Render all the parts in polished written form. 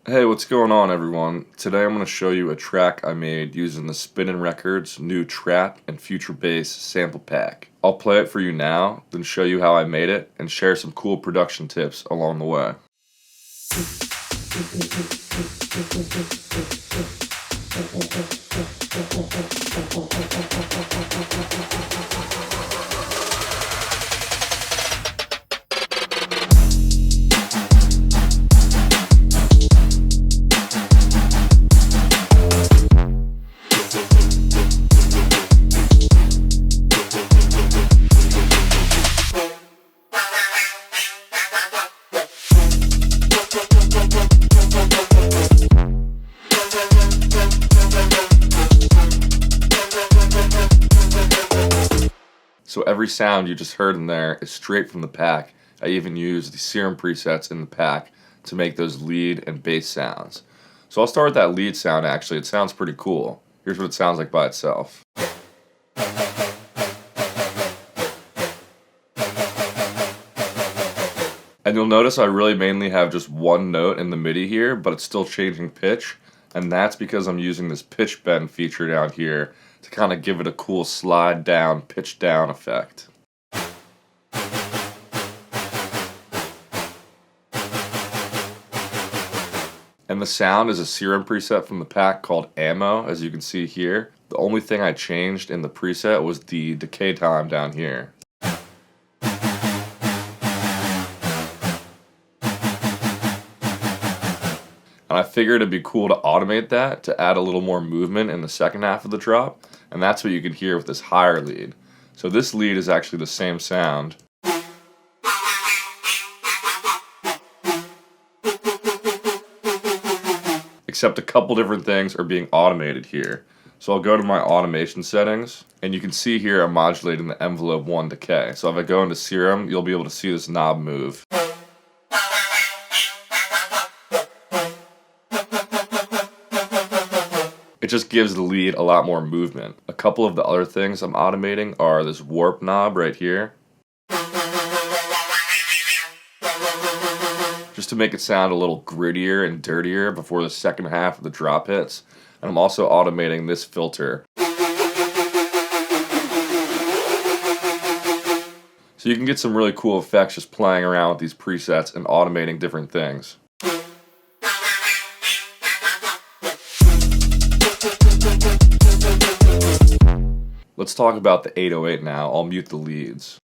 Hey, what's going on everyone? Today I'm going to show you a track I made using the Spinnin Records new trap and future bass sample pack. I'll play it for you now, then show you how I made it, and share some cool production tips along the way. So every sound you just heard in there is straight from the pack. I even used the Serum presets in the pack to make those lead and bass sounds. So I'll start with that lead sound actually. It sounds pretty cool. Here's what it sounds like by itself. And you'll notice I really mainly have just one note in the MIDI here, but it's still changing pitch. And that's because I'm using this pitch bend feature down here to kind of give it a cool slide down, pitch down effect. And the sound is a Serum preset from the pack called Ammo, as you can see here. The only thing I changed in the preset was the decay time down here. And I figured it'd be cool to automate that to add a little more movement in the second half of the drop, and that's what you can hear with this higher lead. So this lead is actually the same sound. Except a couple different things are being automated here. So I'll go to my automation settings, and you can see here I'm modulating the envelope 1 decay. So if I go into Serum, you'll be able to see this knob move. It just gives the lead a lot more movement. A couple of the other things I'm automating are this warp knob right here, just to make it sound a little grittier and dirtier before the second half of the drop hits. And I'm also automating this filter. So you can get some really cool effects just playing around with these presets and automating different things. Let's talk about the 808 now. I'll mute the leads.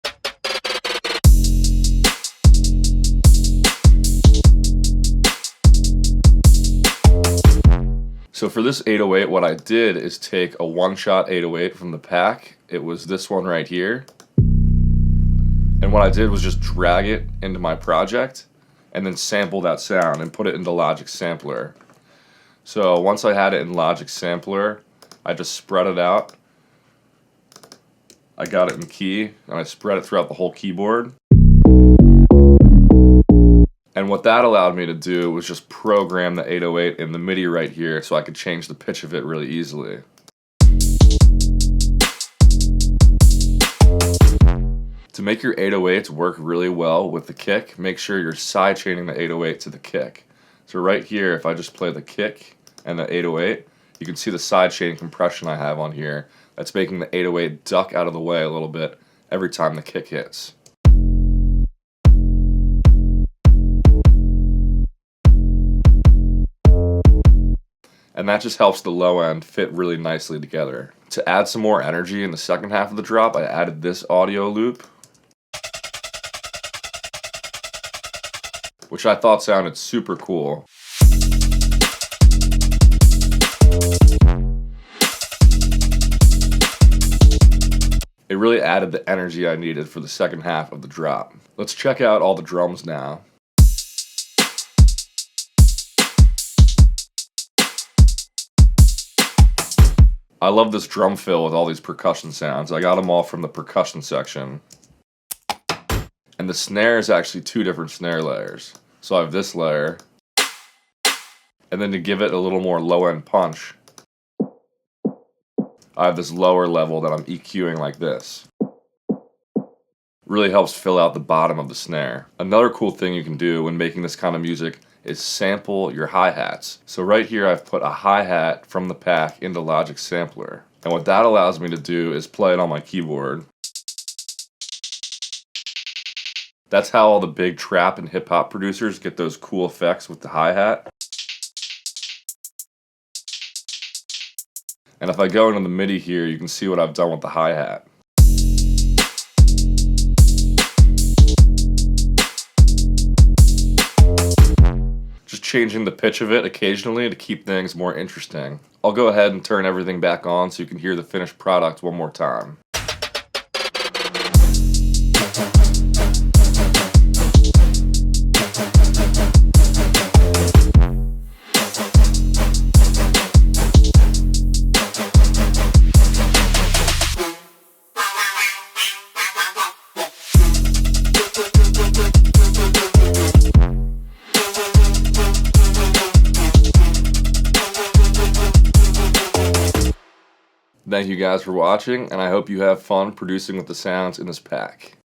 So for this 808, what I did is take a one-shot 808 from the pack. It was this one right here. And what I did was just drag it into my project and then sample that sound and put it into Logic Sampler. So once I had it in Logic Sampler, I just spread it out. I got it in key, and I spread it throughout the whole keyboard. And what that allowed me to do was just program the 808 in the MIDI right here so I could change the pitch of it really easily. To make your 808s work really well with the kick, make sure you're sidechaining the 808 to the kick. So right here, if I just play the kick and the 808, you can see the sidechain compression I have on here. That's making the 808 duck out of the way a little bit every time the kick hits. And that just helps the low end fit really nicely together. To add some more energy in the second half of the drop, I added this audio loop, which I thought sounded super cool. It really added the energy I needed for the second half of the drop. Let's check out all the drums now. I love this drum fill with all these percussion sounds. I got them all from the percussion section. And the snare is actually two different snare layers. So I have this layer, and then to give it a little more low-end punch, I have this lower level that I'm EQing like this. Really helps fill out the bottom of the snare. Another cool thing you can do when making this kind of music is sample your hi-hats. So right here I've put a hi-hat from the pack into Logic Sampler. And what that allows me to do is play it on my keyboard. That's how all the big trap and hip hop producers get those cool effects with the hi-hat. And if I go into the MIDI here, you can see what I've done with the hi-hat. Just changing the pitch of it occasionally to keep things more interesting. I'll go ahead and turn everything back on so you can hear the finished product one more time. Thank you guys for watching, and I hope you have fun producing with the sounds in this pack.